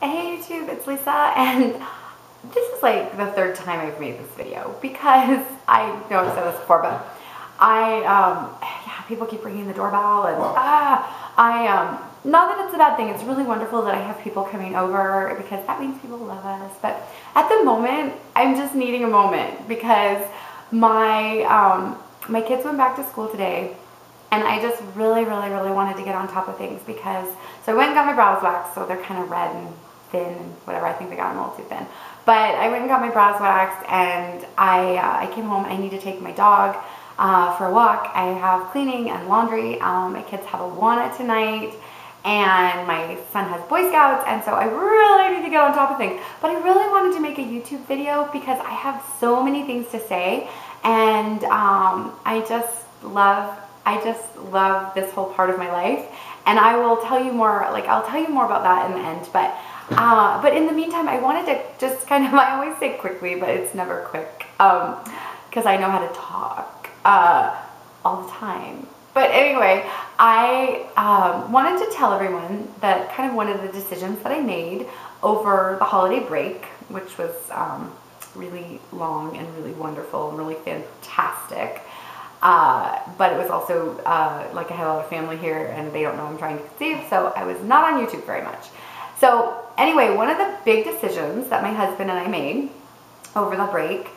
Hey YouTube, it's Lisa, and this is like the third time I've made this video because I know I've said this before, but yeah, people keep ringing the doorbell, and not that it's a bad thing. It's really wonderful that I have people coming over because that means people love us. But at the moment, I'm just needing a moment because my kids went back to school today. And I just really wanted to get on top of things because, so I went and got my brows waxed, so they're kind of red and thin and whatever. I think they got them a little too thin. But I went and got my brows waxed, and I came home. I need to take my dog for a walk. I have cleaning and laundry. My kids have Awana tonight, and my son has Boy Scouts, and so I really need to get on top of things. But I really wanted to make a YouTube video because I have so many things to say, and I just love this whole part of my life, and I will tell you more. I'll tell you more about that in the end. But in the meantime, I wanted to just kind of, I always say quickly, but it's never quick because I know how to talk all the time. But anyway, I wanted to tell everyone that kind of one of the decisions that I made over the holiday break, which was really long and really wonderful and really fantastic. But it was also, like I had a lot of family here and they don't know I'm trying to conceive, so I was not on YouTube very much. So anyway, one of the big decisions that my husband and I made over the break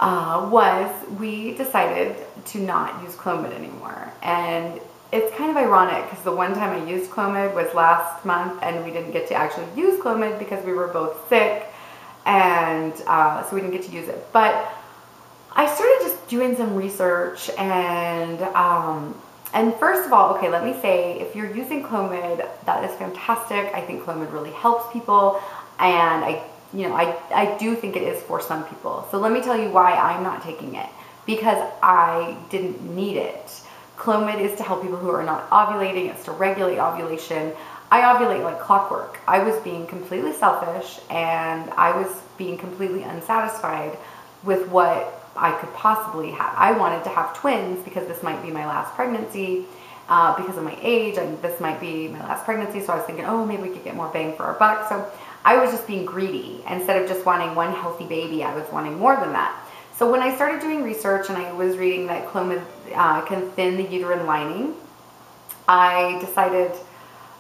was we decided to not use Clomid anymore. And it's kind of ironic because the one time I used Clomid was last month, and we didn't get to actually use Clomid because we were both sick, and so we didn't get to use it. But I started just doing some research, and first of all, okay, let me say, if you're using Clomid, that is fantastic. I think Clomid really helps people, and I do think it is for some people. So let me tell you why I'm not taking it, because I didn't need it. Clomid is to help people who are not ovulating. It's to regulate ovulation. I ovulate like clockwork. I was being completely selfish, and I was being completely unsatisfied with what I could possibly have. I wanted to have twins because this might be my last pregnancy, because of my age, and this might be my last pregnancy. So I was thinking, oh, maybe we could get more bang for our buck. So I was just being greedy. Instead of just wanting one healthy baby, I was wanting more than that. So when I started doing research and I was reading that Clomid can thin the uterine lining, I decided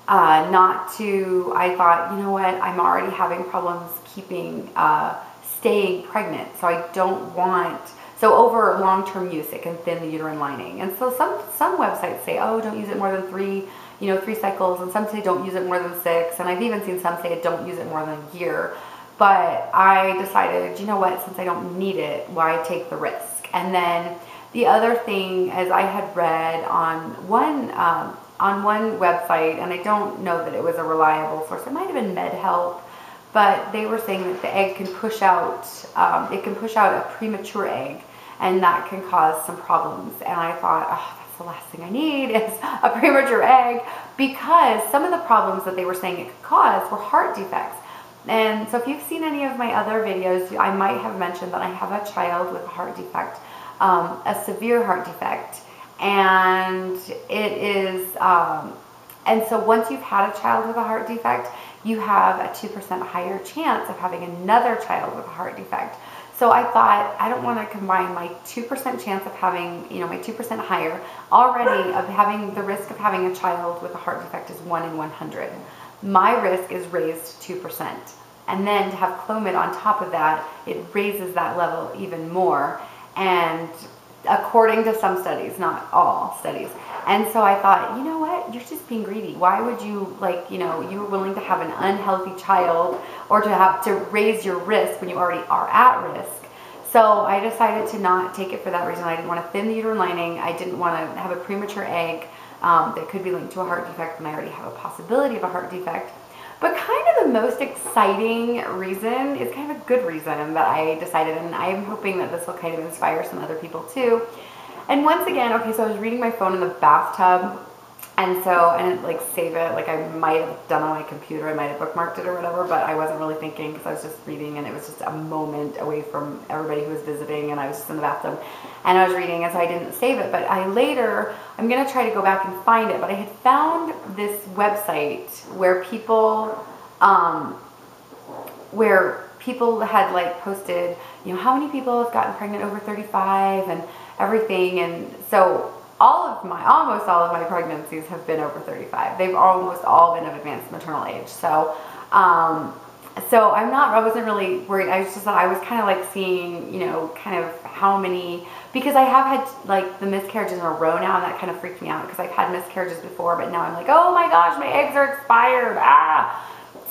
not to. I thought, you know what, I'm already having problems staying pregnant, so I don't want, so over long-term use it can thin the uterine lining. And so some websites say, oh, don't use it more than three cycles, and some say don't use it more than 6, and I've even seen some say don't use it more than a year. But I decided, you know what, since I don't need it, why take the risk? And then the other thing is, I had read on one website, and I don't know that it was a reliable source, it might have been MedHelp, but they were saying that the egg can push out, a premature egg, and that can cause some problems. And I thought, oh, that's the last thing I need is a premature egg, because some of the problems that they were saying it could cause were heart defects. And so if you've seen any of my other videos, I might have mentioned that I have a child with a heart defect, a severe heart defect, and it is, and so once you've had a child with a heart defect, you have a 2% higher chance of having another child with a heart defect. So I thought, I don't want to combine my 2% chance of having, my 2% higher already of having the risk of having a child with a heart defect is 1 in 100. My risk is raised 2%. And then to have Clomid on top of that, it raises that level even more. And according to some studies, not all studies. And so I thought, you know what, you're just being greedy. Why would you, you were willing to have an unhealthy child or to have to raise your risk when you already are at risk. So I decided to not take it for that reason. I didn't want to thin the uterine lining. I didn't want to have a premature egg that could be linked to a heart defect when I already have a possibility of a heart defect. But kind of the most exciting reason is kind of a good reason that I decided, and I'm hoping that this will kind of inspire some other people too. And once again, okay, so I was reading my phone in the bathtub, and so I didn't save it, I might have done on my computer, I might have bookmarked it or whatever, but I wasn't really thinking because I was just reading, and it was just a moment away from everybody who was visiting, and I was just in the bathtub, and I was reading, and so I didn't save it. But I'm going to try to go back and find it, but I had found this website where people where people had like posted, you know, how many people have gotten pregnant over 35 and everything. And so almost all of my pregnancies have been over 35. They've almost all been of advanced maternal age. So, so I wasn't really worried. I was just thought I was kind of like seeing, you know, kind of how many, because I have had like the miscarriages in a row now, and that kind of freaked me out because I've had miscarriages before, but now I'm like, oh my gosh, my eggs are expired.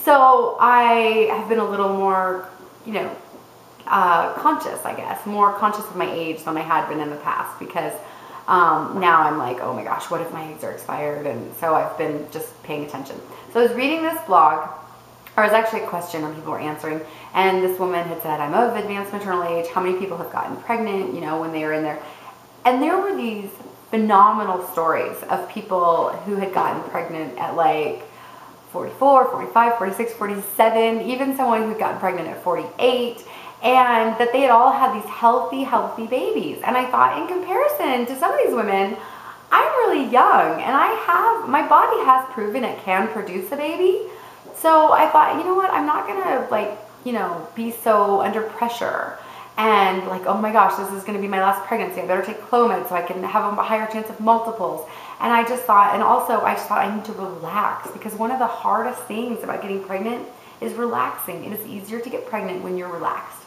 So I have been a little more, you know, conscious, I guess, more conscious of my age than I had been in the past, because now I'm like, oh my gosh, what if my eggs are expired? And so I've been just paying attention. So I was reading this blog, or it was actually a question and people were answering, and this woman had said, I'm of advanced maternal age, how many people have gotten pregnant, you know, when they were in there? And there were these phenomenal stories of people who had gotten pregnant at like 44, 45, 46, 47, even someone who'd gotten pregnant at 48, and that they had all had these healthy babies. And I thought, in comparison to some of these women, I'm really young, and my body has proven it can produce a baby. So I thought, you know what, I'm not gonna like, you know, be so under pressure and like, oh my gosh, this is gonna be my last pregnancy, I better take Clomid so I can have a higher chance of multiples. And I just thought, and also I just thought I need to relax, because one of the hardest things about getting pregnant is relaxing. It is easier to get pregnant when you're relaxed.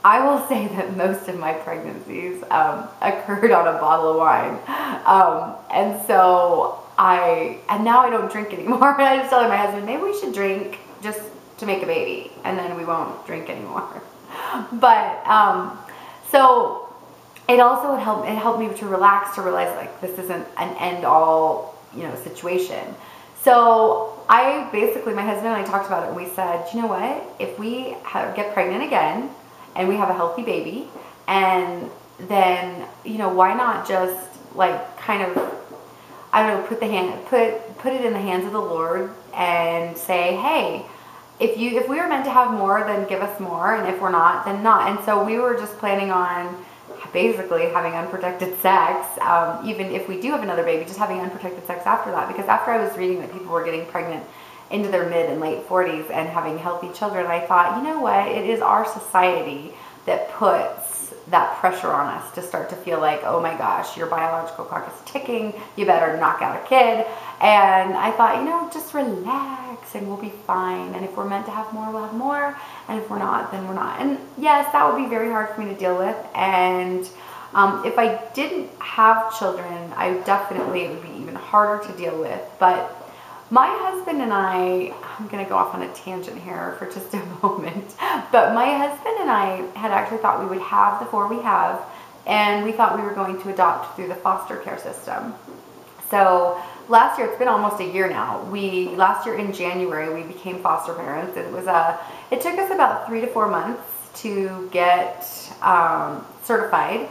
I will say that most of my pregnancies occurred on a bottle of wine. And so and now I don't drink anymore. I just tell my husband, maybe we should drink just to make a baby, and then we won't drink anymore. But, so it also it helped me to relax, to realize like this isn't an end all, you know, situation. So my husband and I talked about it, and we said, you know what, if we get pregnant again and we have a healthy baby, and then, you know, why not just like kind of, I don't know, put it in the hands of the Lord and say, hey, if we were meant to have more, then give us more, and if we're not, then not. And so we were just planning on basically having unprotected sex, even if we do have another baby, just having unprotected sex after that. Because after I was reading that people were getting pregnant into their mid and late 40s and having healthy children, I thought, you know what, it is our society that puts that pressure on us to start to feel like, oh my gosh, your biological clock is ticking, you better knock out a kid. And I thought, you know, just relax and we'll be fine. And if we're meant to have more, we'll have more. And if we're not, then we're not. And yes, that would be very hard for me to deal with. And if I didn't have children, it would be even harder to deal with. But my husband and I'm going to go off on a tangent here for just a moment, but my husband and I had actually thought we would have the 4 we have, and we thought we were going to adopt through the foster care system. So last year, it's been almost a year now, last year in January, we became foster parents. It took us about 3 to 4 months to get certified.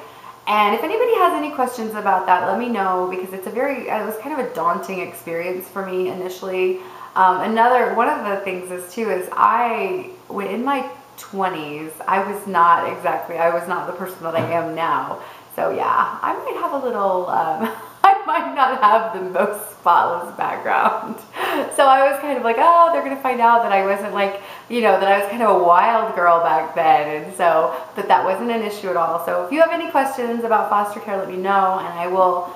And if anybody has any questions about that, let me know, because it was kind of a daunting experience for me initially. One of the things is in my 20s, I was not the person that I am now. So yeah, I might have a little, I might not have the most spotless background. So I was kind of like, oh, they're going to find out that I wasn't like, you know, that I was kind of a wild girl back then. And so, but that wasn't an issue at all. So if you have any questions about foster care, let me know, and I will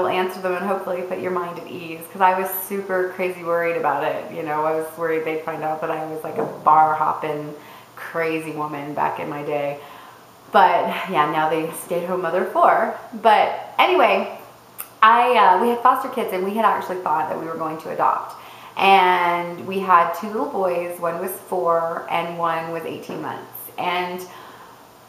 answer them and hopefully put your mind at ease, because I was super crazy worried about it. You know, I was worried they'd find out that I was like a bar hopping crazy woman back in my day. But yeah, now they stay-at-home mother of 4. But anyway, we had foster kids, and we had actually thought that we were going to adopt. And we had 2 little boys. One was 4 and one was 18 months. And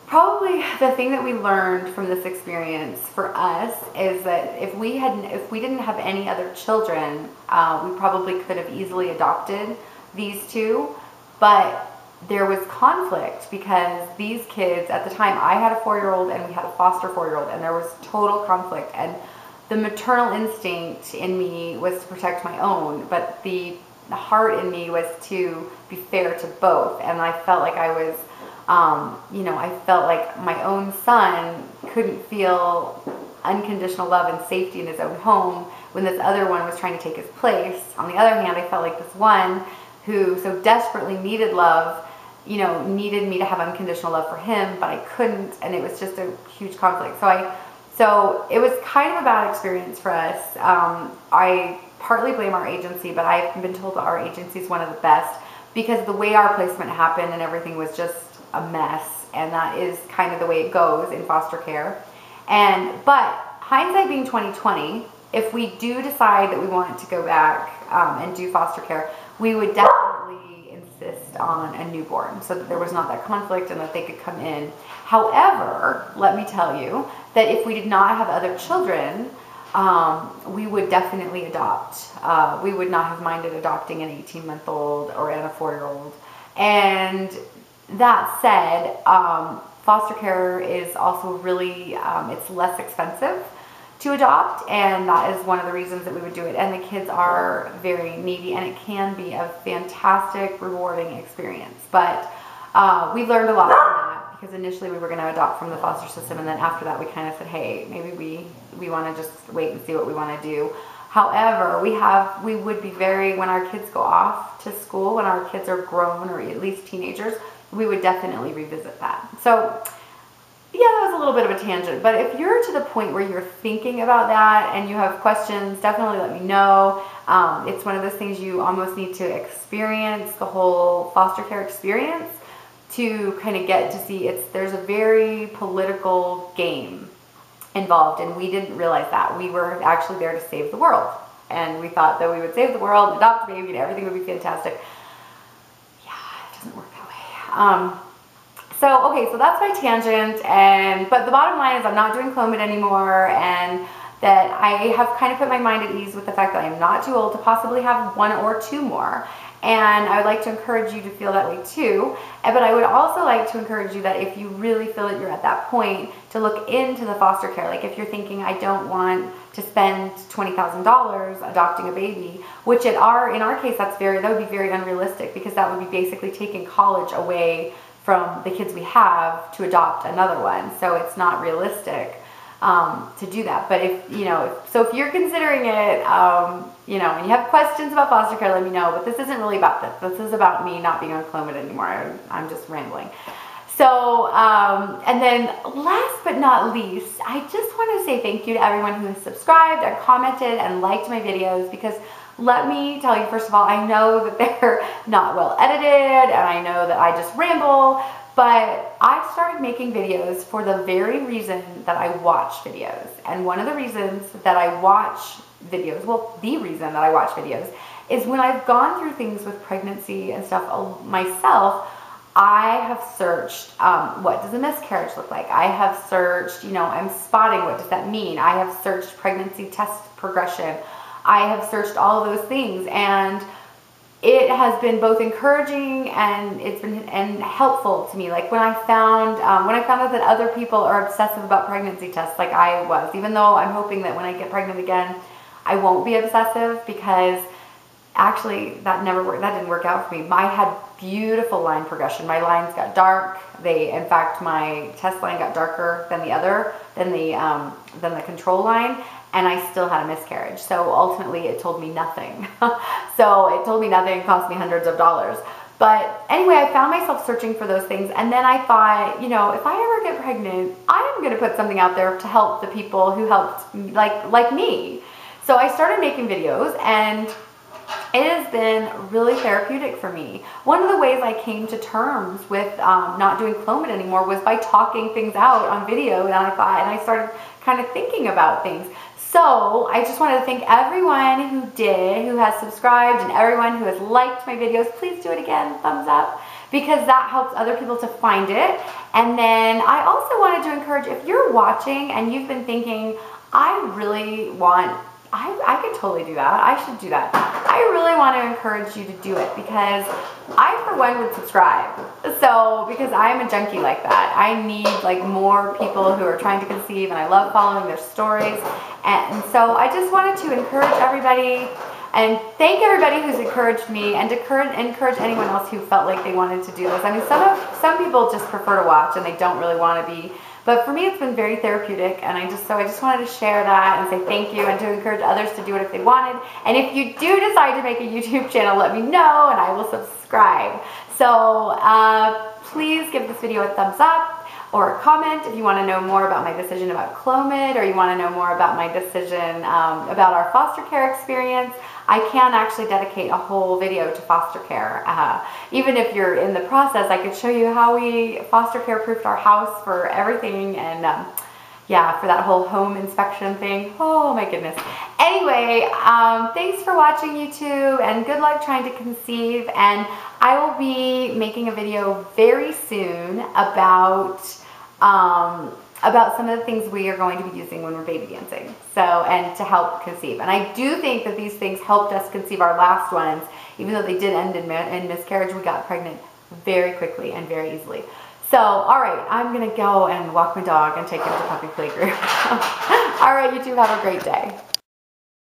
probably the thing that we learned from this experience for us is that if we didn't have any other children, we probably could have easily adopted these 2. But there was conflict, because these kids, at the time, I had a 4-year-old and we had a foster 4-year-old, and there was total conflict. And the maternal instinct in me was to protect my own, but the heart in me was to be fair to both. And I felt like I was, I felt like my own son couldn't feel unconditional love and safety in his own home when this other one was trying to take his place. On the other hand, I felt like this one who so desperately needed love you know, needed me to have unconditional love for him, but I couldn't, and it was just a huge conflict. So it was kind of a bad experience for us. I partly blame our agency, but I've been told that our agency is one of the best because the way our placement happened and everything was just a mess, and that is kind of the way it goes in foster care. But hindsight being 2020, if we do decide that we want to go back and do foster care, we would definitely insist on a newborn so that there was not that conflict and that they could come in. However, let me tell you that if we did not have other children, we would definitely adopt. We would not have minded adopting an 18-month-old or a 4-year-old. And that said, foster care is also really, it's less expensive to adopt, and that is one of the reasons that we would do it. And the kids are very needy, and it can be a fantastic, rewarding experience. But we learned a lot from that, because initially we were going to adopt from the foster system, and then after that we kind of said, hey, maybe we want to just wait and see what we want to do. However, we would be when our kids go off to school, when our kids are grown or at least teenagers, we would definitely revisit that. So yeah, that was a little bit of a tangent, but if you're to the point where you're thinking about that and you have questions, definitely let me know. It's one of those things you almost need to experience, the whole foster care experience, to kind of get to see there's a very political game involved, and we didn't realize that. We were actually there to save the world, and we thought that we would save the world, adopt a baby, and everything would be fantastic. Yeah, it doesn't work that way. So that's my tangent, but the bottom line is I'm not doing Clomid anymore, and that I have kind of put my mind at ease with the fact that I'm not too old to possibly have 1 or 2 more. And I would like to encourage you to feel that way too. But I would also like to encourage you that if you really feel that you're at that point, to look into the foster care. Like if you're thinking, I don't want to spend $20,000 adopting a baby, which in our case, that would be very unrealistic, because that would be basically taking college away from the kids we have to adopt another one. So it's not realistic to do that. But if you're considering it, and you have questions about foster care, let me know. But this isn't really about this. This is about me not being on Clomid anymore. I'm just rambling. So, and then last but not least, I just want to say thank you to everyone who has subscribed and commented and liked my videos, because let me tell you, first of all, I know that they're not well edited, and I know that I just ramble, but I started making videos for the very reason that I watch videos. And one of the reasons that I watch videos, the reason that I watch videos, is when I've gone through things with pregnancy and stuff myself, I have searched, what does a miscarriage look like? I have searched, I'm spotting, what does that mean? I have searched pregnancy test progression. I have searched all of those things, and it has been both encouraging and it's been helpful to me. Like when I found out that other people are obsessive about pregnancy tests, like I was, even though I'm hoping that when I get pregnant again, I won't be obsessive, because actually that didn't work out for me. I had beautiful line progression. My lines got dark. In fact, my test line got darker than the control line, and I still had a miscarriage. So ultimately it told me nothing. So it told me nothing, it cost me hundreds of dollars. But anyway, I found myself searching for those things, and then I thought, if I ever get pregnant, I'm going to put something out there to help the people who helped, like me. So I started making videos, and it has been really therapeutic for me. One of the ways I came to terms with not doing Clomid anymore was by talking things out on video, and I started kind of thinking about things. So I just wanted to thank everyone who has subscribed, and everyone who has liked my videos. Please do it again, thumbs up, because that helps other people to find it. And then I also wanted to encourage, if you're watching and you've been thinking, I could totally do that, I should do that, I really want to encourage you to do it, because I, for one, would subscribe. So, because I'm a junkie like that. I need more people who are trying to conceive, and I love following their stories. And so I just wanted to encourage everybody, and thank everybody who's encouraged me, and to encourage anyone else who felt like they wanted to do this. I mean, some people just prefer to watch, and they don't really want to be But for me, it's been very therapeutic, and I just wanted to share that and say thank you, and to encourage others to do it if they wanted. And if you do decide to make a YouTube channel, let me know, and I will subscribe. So please give this video a thumbs up or a comment if you want to know more about my decision about Clomid, or you want to know more about my decision about our foster care experience. I can actually dedicate a whole video to foster care. Even if you're in the process, I could show you how we foster care proofed our house for everything, and yeah, for that whole home inspection thing. Oh my goodness. Anyway, thanks for watching, YouTube, and good luck trying to conceive. And I will be making a video very soon about some of the things we are going to be using when we're baby dancing, and to help conceive. And I do think that these things helped us conceive our last ones. Even though they did end in miscarriage, we got pregnant very quickly and very easily. So, all right, I'm gonna go and walk my dog and take him to puppy playgroup. All right, YouTube, have a great day.